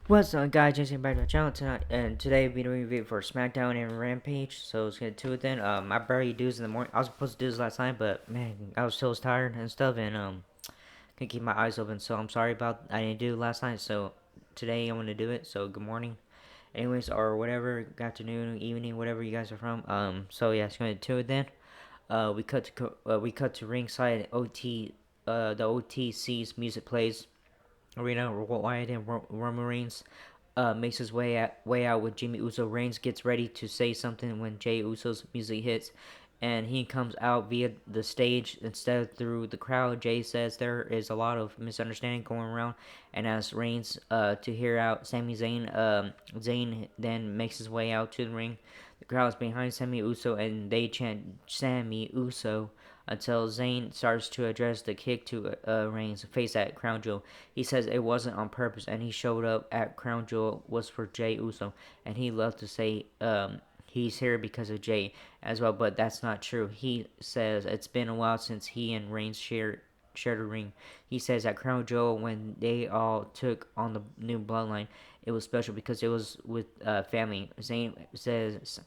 What's up, guys? Jason back to the channel tonight, and today we're doing a review for Smackdown and Rampage. So let's get to it then. I barely do this in the morning. I was supposed to do this last night, but man, I was still tired and stuff, and couldn't keep my eyes open. So I'm sorry about I didn't do it last night. So today I'm gonna do it. So good morning, anyways, or whatever, good afternoon, evening, whatever you guys are from. So yeah, let's get into it then. We cut to ringside. The OTC's music plays. Arena Wyatt and Roman Reigns makes his way out with Jimmy Uso. Reigns gets ready to say something when Jey Uso's music hits, and he comes out via the stage instead of through the crowd. Jey says there is a lot of misunderstanding going around, and asks Reigns to hear out Sami Zayn. Zayn then makes his way out to the ring. The crowd is behind Sami Uso, and they chant Sami Uso until Zayn starts to address the kick to Reigns' face at Crown Jewel. He says it wasn't on purpose, and he showed up at Crown Jewel was for Jey Uso, and he loved to say he's here because of Jey as well, but that's not true. He says it's been a while since he and Reigns shared a ring. He says at Crown Jewel when they all took on the new bloodline, it was special because it was with family. Zayn says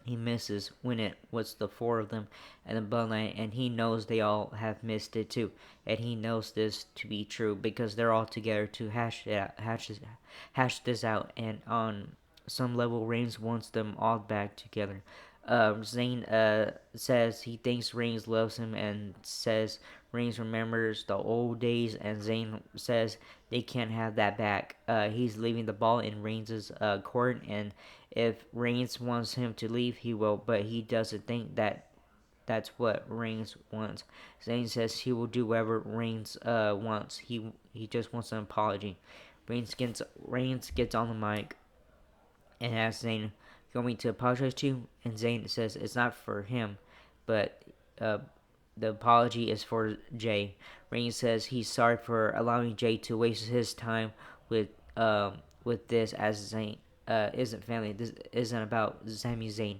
he misses when it was the four of them and the bloodline, and he knows they all have missed it too, and he knows this to be true because they're all together to hash this out, and on some level, Reigns wants them all back together. Zayn says he thinks Reigns loves him and says Reigns remembers the old days, and Zayn says they can't have that back. He's leaving the ball in Reigns' court, and if Reigns wants him to leave, he will, but he doesn't think that's what Reigns wants. Zayn says he will do whatever Reigns wants. He just wants an apology. Reigns gets on the mic and asks Zayn, "You want me to apologize to you?" And Zayn says it's not for him, but the apology is for Jey. Reigns says he's sorry for allowing Jey to waste his time with with this, as Zayn isn't family. This isn't about Sami Zayn,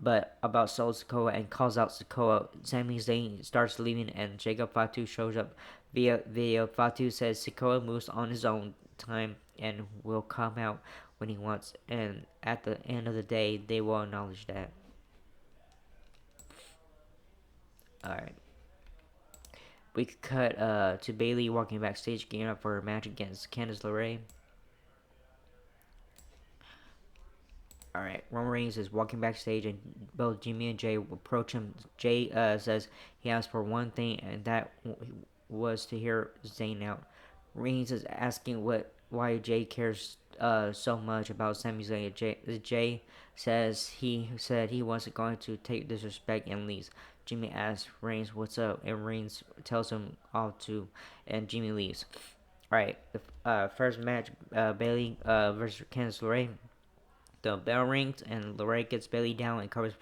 but about Solo Sikoa, and calls out Sikoa. Sami Zayn starts leaving, and Jacob Fatu shows up via video. Fatu says Sikoa moves on his own time and will come out when he wants, and at the end of the day, they will acknowledge that. Alright. We could cut to Bailey walking backstage, gearing up for a match against Candice LeRae. Alright, Roman Reigns is walking backstage, and both Jimmy and Jey approach him. Jey says he asked for one thing, and that was to hear Zayn out. Reigns is asking why Jey cares so much about Sami Zayn. Jey says he said he wasn't going to take disrespect and leaves. Jimmy asks Reigns what's up, and Reigns tells him all to, and Jimmy leaves. Alright, the first match, Bailey versus Candice LeRae. The bell rings, and LeRae gets Bailey down and covers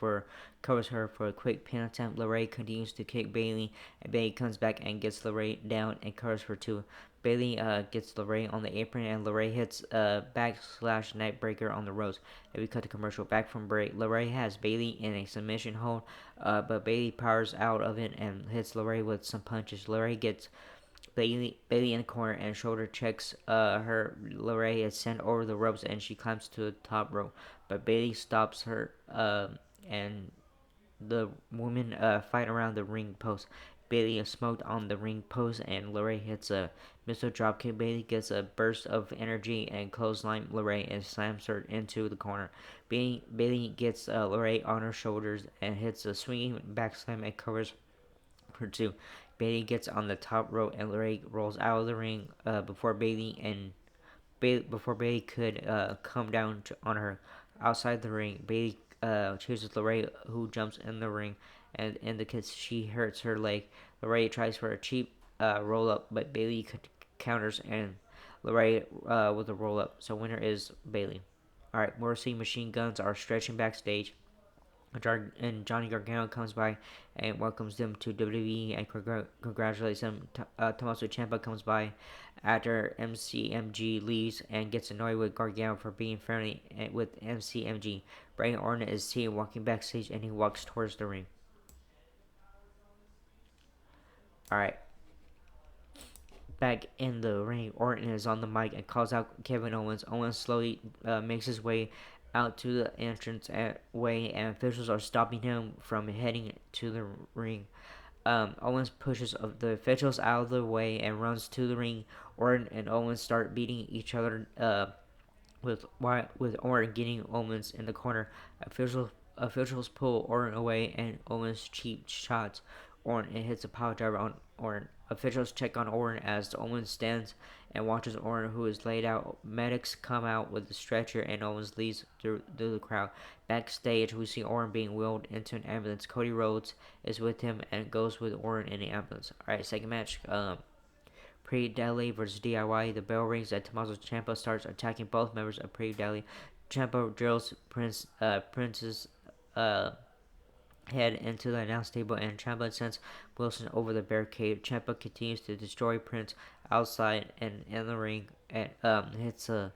her for a quick pin attempt. LeRae continues to kick Bailey, and Bailey comes back and gets LeRae down and covers her too. Bailey gets LeRae on the apron, and LeRae hits a backslash neckbreaker on the ropes. And we cut to commercial. Back from break, LeRae has Bailey in a submission hold, but Bailey powers out of it and hits LeRae with some punches. LeRae gets Bailey in the corner, and shoulder checks her. LeRae is sent over the ropes, and she climbs to the top rope, but Bailey stops her, and the women fight around the ring post. Bailey is smoked on the ring post, and LeRae hits a missile dropkick. Bailey gets a burst of energy and clothesline LeRae and slams her into the corner. Bailey gets LeRae on her shoulders and hits a swinging back slam and covers her too. Bailey gets on the top rope, and LeRae rolls out of the ring before Bailey could come down on her. Outside the ring, Bailey chases LeRae, who jumps in the ring and indicates she hurts her leg. LeRae tries for a cheap roll up, but Bailey counters, and LeRae with a roll up. So winner is Bailey. Alright, Morrissey Machine Guns are stretching backstage, and Johnny Gargano comes by and welcomes them to WWE and congratulates them. Tommaso Ciampa comes by after MCMG leaves and gets annoyed with Gargano for being friendly with MCMG. Bray Orton is seen walking backstage, and he walks towards the ring. Alright, Back in the ring, Orton is on the mic and calls out Kevin Owens. Owens slowly makes his way out to the entrance way, and officials are stopping him from heading to the ring. Owens pushes the officials out of the way and runs to the ring. Orton and Owens start beating each other with Orton getting Owens in the corner. Officials pull Orton away and Owens cheap shots Orton and hits a pile driver on Orton. Officials check on Orton as Owens stands and watches Orton, who is laid out. Medics come out with the stretcher and Owens leads through the crowd. Backstage, we see Orton being wheeled into an ambulance. Cody Rhodes is with him and goes with Orton in the ambulance. Alright, second match. Pre Daly versus DIY. The bell rings and Tommaso Ciampa starts attacking both members of Pre Daly. Ciampa drills Prince's head into the announce table, and Ciampa sends Wilson over the barricade. Ciampa continues to destroy Prince outside and in the ring, and hits a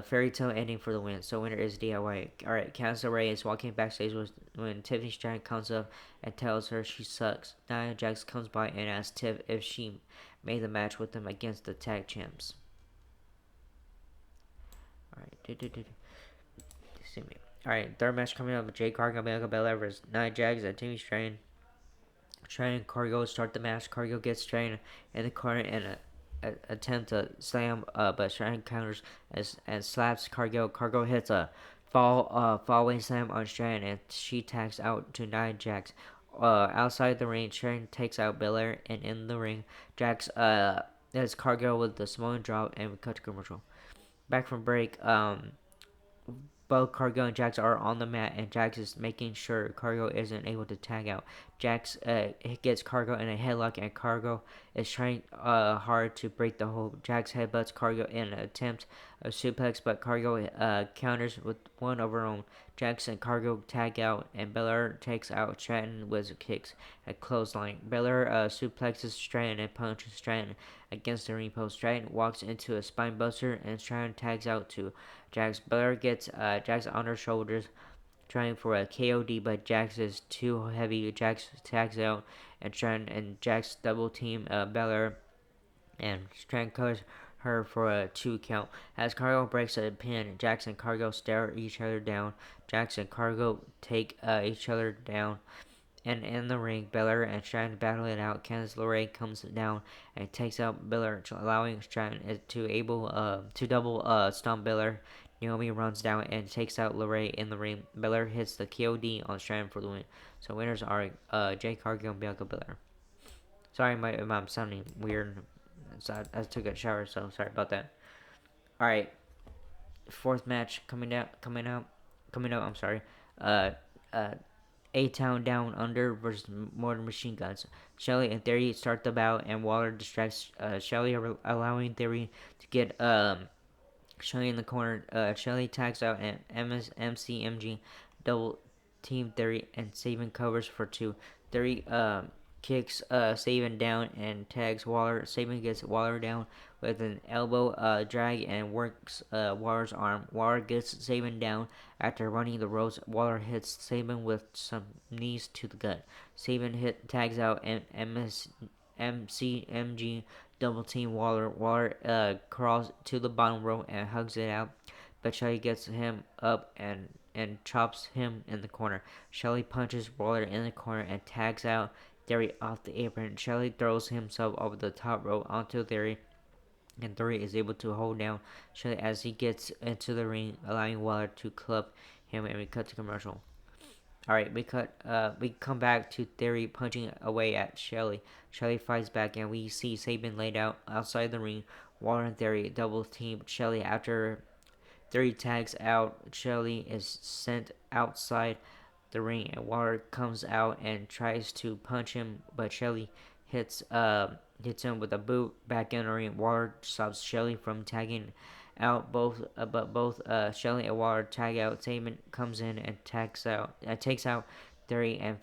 fairy tale ending for the win. So winner is DIY. Alright, Candice LeRae is walking backstage when Tiffany Stratton comes up and tells her she sucks. Nia Jax comes by and asks Tiff if she made the match with them against the tag champs. Alright, third match coming up with Jay Cargill, Bianca Belair versus Nia Jax and Tiffany Stratton. Stratton and Cargill start the match. Cargill gets Stratton in the corner and attempt to slam, but Stratton counters and slaps Cargill. Cargill hits a fallaway slam on Stratton, and she tags out to Nia Jax. Outside the ring, Stratton takes out Belair, and in the ring, Jax hits Cargill with the Samoan drop, and we cut to commercial. Back from break, both Cargill and Jax are on the mat, and Jax is making sure Cargill isn't able to tag out. Jax gets Cargill in a headlock, and Cargill is trying hard to break the hold. Jax headbutts Cargill in an attempt of suplex, but Cargill counters with one of her own. Jax and Cargill tag out, and Belair takes out Stratton with kicks at clothesline. Belair suplexes Stratton and punches Stratton against the ring post. Stratton walks into a spine buster, and Stratton tags out to Jax. Belair gets Jax on her shoulders, trying for a KOD, but Jax is too heavy. Jax tags out, and Stratton and Jax double team Belair, and Stratton covers her for a 2 count. As Cargill breaks a pin, Jax and Cargill stare each other down. Jax and Cargill take each other down. And in the ring, Belair and Stratton battle it out. Candice LeRae comes down and takes out Belair, allowing Stratton to double stomp Belair. Naomi runs down and takes out LeRae in the ring. Belair hits the KOD on Stratton for the win. So winners are Jay Cargill and Bianca Belair. Sorry, I'm sounding weird. So I took a shower, so sorry about that. All right, fourth match coming up. I'm sorry. A-Town Down Under versus Modern Machine Guns. Shelly and Theory start the bout, and Waller distracts Shelly, allowing Theory to get Shelly in the corner. Shelly tags out, and MCMG double team Theory, and Sabin covers for 2. Theory kicks Sabin down and tags Waller. Sabin gets Waller down with an elbow drag and works Waller's arm. Waller gets Sabin down after running the ropes. Waller hits Sabin with some knees to the gut. Sabin tags out, and MCMG double team Waller. Waller crawls to the bottom row and hugs it out, but Shelly gets him up and chops him in the corner. Shelly punches Waller in the corner and tags out Theory off the apron. Shelly throws himself over the top rope onto Theory, and Theory is able to hold down Shelly as he gets into the ring, allowing Waller to club him, and we cut to commercial. Alright, we come back to Theory punching away at Shelly. Shelly fights back, and we see Sabin laid out outside the ring. Waller and Theory double team Shelly after Theory tags out. Shelly is sent outside the ring, and Waller comes out and tries to punch him, but Shelly hits him with a boot back in the ring. Waller stops Shelly from tagging out but both Shelly and Waller tag out. Sabin comes in and takes out Theory and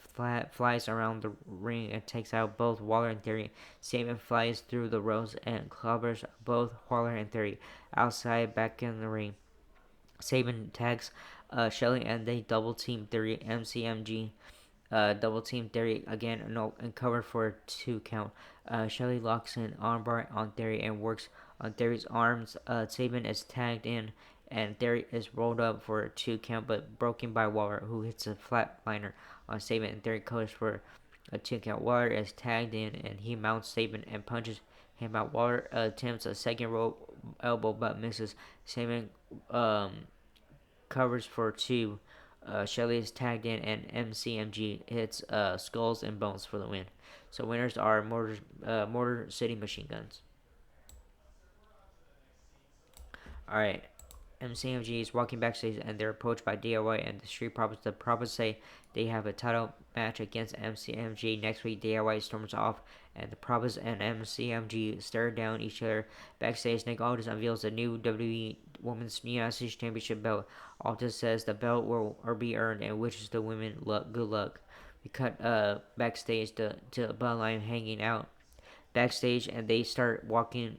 flies around the ring and takes out both Waller and Theory. Sabin flies through the ropes and clobbers both Waller and Theory outside back in the ring. Sabin tags Shelly, and they double team Theory. MCMG double team Theory again and covered for a 2 count. Shelly locks in armbar on Theory and works on Theory's arms. Saban is tagged in and Theory is rolled up for a 2 count but broken by Waller, who hits a flatliner on Saban, and Theory covers for a 2 count. Waller is tagged in and he mounts Saban and punches him out. Waller attempts a second rope elbow but misses. Saban covers for 2. Shelly is tagged in and MCMG hits Skulls and Bones for the win. So winners are Motor City Machine Guns. Alright, MCMG is walking backstage and they're approached by DIY and the Street Profits. The Profits say they have a title match against MCMG next week. DIY storms off and the Profits and MCMG stare down each other. Backstage, Nick Aldis unveils the new WWE Women's United States Championship belt. Aldis says the belt will be earned and wishes the women good luck. We cut backstage to Bloodline hanging out backstage and they start walking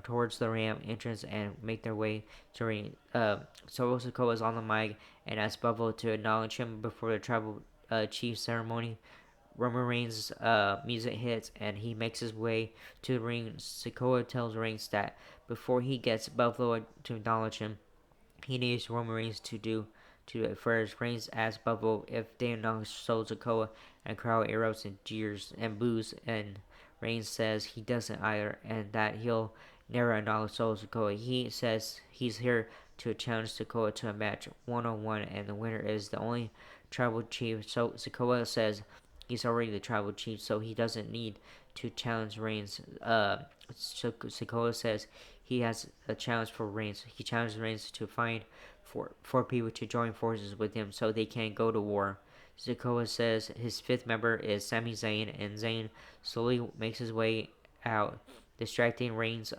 towards the ramp entrance and make their way to ring. Solo Sikoa is on the mic and asks Buffalo to acknowledge him before the tribal chief ceremony. Roman Reigns' music hits and he makes his way to the ring. Sikoa tells Reigns that before he gets Buffalo to acknowledge him, he needs Roman Reigns to do it first. Reigns asks Buffalo if they acknowledge Solo Sikoa, and crowd erupts in jeers and boos, and Reigns says he doesn't either, and that he'll never acknowledge Solo Sikoa. He says he's here to challenge Sikoa to a match 1-on-1, and the winner is the only tribal chief. So Sikoa says he's already the tribal chief, so he doesn't need to challenge Reigns. Sikoa says he has a challenge for Reigns. He challenges Reigns to find four people to join forces with him so they can go to war. Sikoa says his fifth member is Sami Zayn, and Zayn slowly makes his way out, distracting Reigns,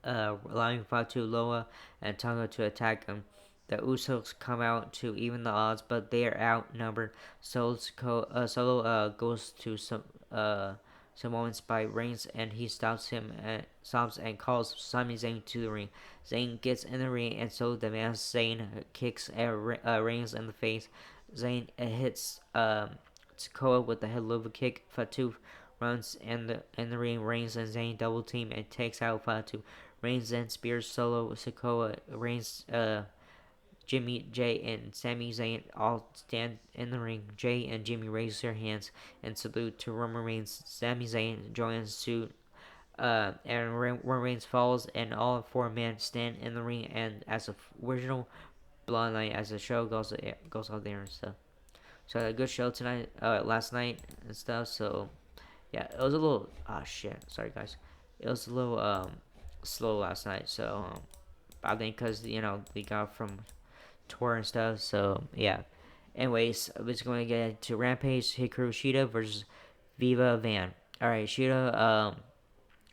allowing Fatu, Loa, and Tonga to attack him. The Usos come out to even the odds, but they are outnumbered. Solo goes to Samoans by Reigns, and he stops and calls Sami Zayn to the ring. Zayn gets in the ring, and so demands Zayn kicks Reigns in the face. Zayn hits Sikoa with the head lover kick. Fatu runs in the ring. Reigns and Zayn double team and takes out Fatu. Reigns then spears Solo Sikoa. Reigns, Jimmy, Jay, and Sami Zayn all stand in the ring. Jay and Jimmy raise their hands and salute to Roman Reigns. Sami Zayn joins suit, and Roman Reigns falls, and all four men stand in the ring. And as the original Bloodline, as the show goes out there and stuff. So I had a good show tonight, last night and stuff. So yeah, it was a little sorry guys, it was a little slow last night. So I think because we got from tour and stuff. So yeah. Anyways, I was going to get into Rampage. Hikaru Shida versus Viva Van. All right, Shida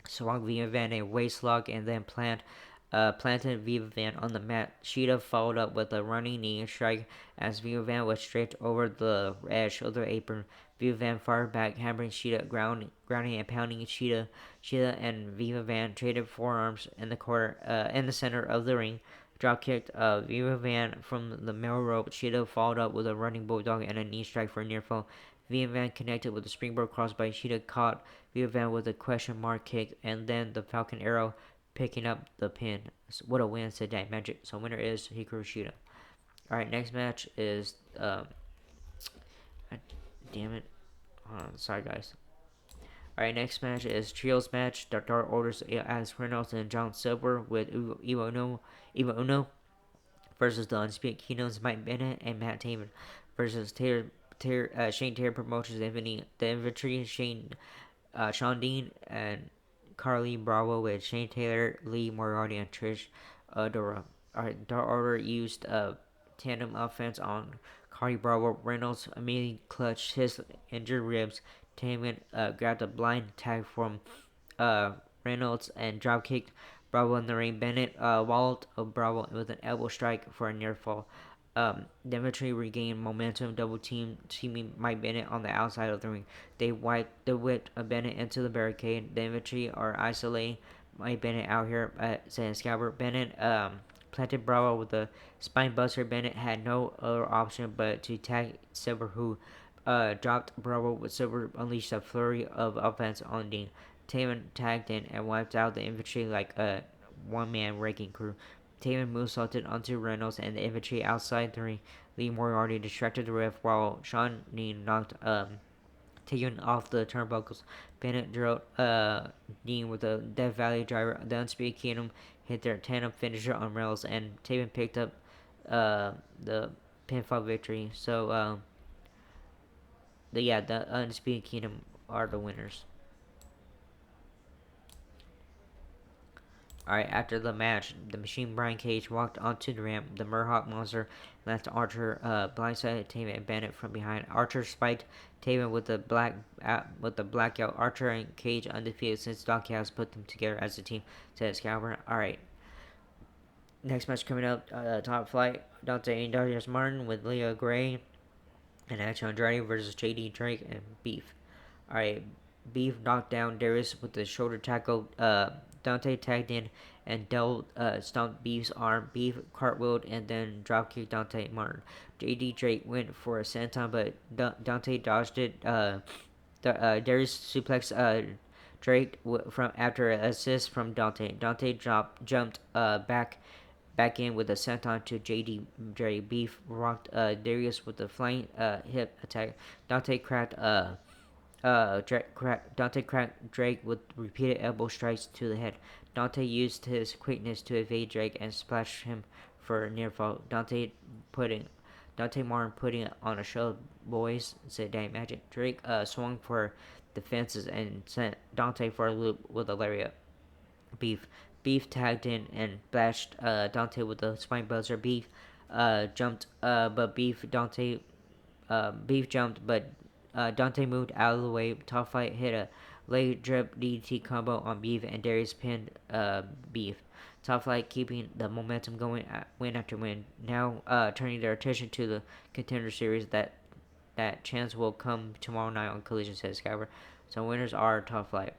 swung Viva Van a waist lock and then planted Viva Van on the mat. Shida followed up with a running knee strike as Viva Van was draped over the edge of the apron. Viva Van fired back, hammering Shida, grounding and pounding Shida. Shida and Viva Van traded forearms in the center of the ring. Drop kicked Viva Van from the middle rope. Shida followed up with a running bulldog and a knee strike for a near fall. Viva Van connected with a springboard crossbody. Shida caught Viva Van with a question mark kick and then the Falcon Arrow, picking up the pin. What a win today, Magic. So winner is Hikaru Shida. Alright, next match is damn it. Hold on, sorry guys. Alright, next match is Trios match. Dark Orders as Reynolds and John Silver with Ivo Uno versus the Undisputed Kingdoms, Mike Bennett and Matt Taven versus Shane Taylor Promotions, the Infantry, Sean Dean and Carly Bravo with Shane Taylor, Lee Moriarty, and Trish Adora. Alright, Dark Order used tandem offense on Carly Bravo. Reynolds immediately clutched his injured ribs. Taven grabbed a blind tag from Reynolds and dropkicked Bravo in the ring. Bennett walloped Bravo with an elbow strike for a near fall. The Infantry regained momentum, teaming Mike Bennett on the outside of the ring. They whipped Bennett into the barricade. The Infantry are isolating Mike Bennett out here at San Scalper. Bennett planted Bravo with a spine buster. Bennett had no other option but to tag Silver, who dropped Bravo with Silver unleashed a flurry of offense on Dean. Taven tagged in and wiped out the infantry like a one-man wrecking crew. Taven moonsaulted onto Reynolds and the infantry outside the ring. Lee Moriarty distracted the ref while Sean Dean knocked taken off the turnbuckles. Bennett drilled Dean with a Death Valley driver. The Unspeakable Kingdom hit their tandem finisher on Reynolds, and Taven picked up the pinfall victory. So, the Undisputed Kingdom are the winners. Alright, after the match, the Machine Brian Cage walked onto the ramp. The Murhawk Monster left Archer blindsided Taven and Bennett from behind. Archer spiked Taven with the blackout. Archer and Cage undefeated since Dockyhouse put them together as a team, said Scalper. Alright, next match coming up, Top Flight, Dante and Darius Martin with Leah Gray and Action Andrade versus JD Drake and Beef. Alright, Beef knocked down Darius with the shoulder tackle. Dante tagged in and stomped Beef's arm. Beef cartwheeled and then dropkicked Dante Martin. JD Drake went for a senton, but Dante dodged it. Darius suplexed Drake from after an assist from Dante. Dante jumped back in with a senton to JD Drake. Beef rocked Darius with a flying hip attack. Dante cracked Drake with repeated elbow strikes to the head. Dante used his quickness to evade Drake and splash him for a near fall. Dante Martin putting it on a show, boys, said Danny Magic. Drake swung for the fences and sent Dante for a loop with a lariat. Beef tagged in and bashed Dante with a spine buster. Beef jumped, but Dante moved out of the way. Top Flight hit a leg drip DDT combo on Beef, and Darius pinned Beef. Top Flight keeping the momentum going win after win. Now turning their attention to the Contender Series that chance will come tomorrow night on Collision, says Skyver. So winners are Top Flight.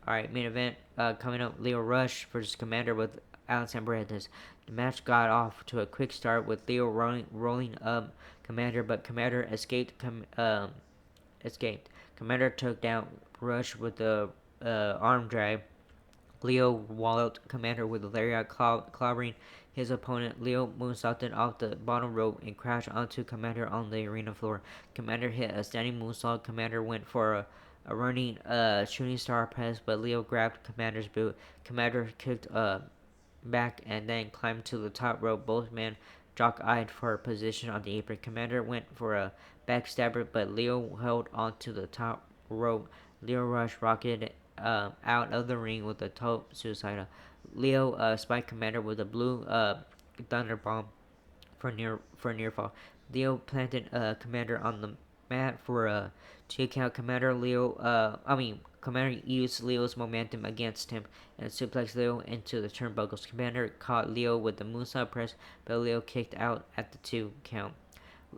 Alright, main event coming up, Leo Rush versus Commander with Alex Ambrosio. The match got off to a quick start with Leo rolling up Commander, but Commander escaped. Commander took down Rush with the arm drag. Leo walloped Commander with a lariat, clobbering his opponent. Leo moonsaulted off the bottom rope and crashed onto Commander on the arena floor. Commander hit a standing moonsault. Commander went for a running shooting star press, but Leo grabbed Commander's boot. Commander kicked back and then climbed to the top rope. Both men jock-eyed for position on the apron. Commander went for a backstabber, but Leo held onto the top rope. Leo Rush rocketed out of the ring with a toe suicide. Leo spiked Commander with a blue thunder bomb for near fall. Leo planted Commander on the mat for a 2 count. Commander used Leo's momentum against him and suplexed Leo into the turnbuckles. Commander caught Leo with the moonsault press, but Leo kicked out at the 2 count.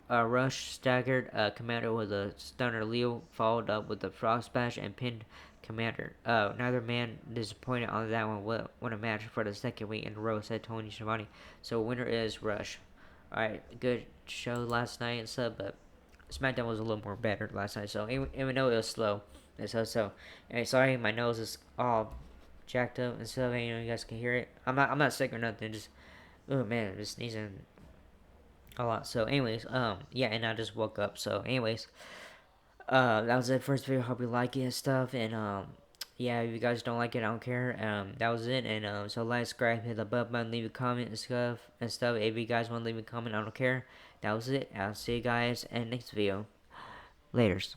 Rush staggered Commander with a stunner. Leo followed up with a frog splash and pinned Commander. Neither man disappointed on that one. Won a match for the second week in a row, said Tony Schiavone. So winner is Rush. Alright, good show last night and stuff, but SmackDown was a little more better last night. So even though it was slow, anyway, sorry, my nose is all jacked up and stuff. You guys can hear it. I'm not sick or nothing. Just I'm just sneezing a lot. So anyways, and I just woke up. So anyways, that was it for this video. Hope you like it and stuff. And if you guys don't like it, I don't care. That was it. And so like, subscribe, hit the button, leave a comment and stuff. If you guys want to leave a comment, I don't care. That was it. I'll see you guys in the next video. Laters.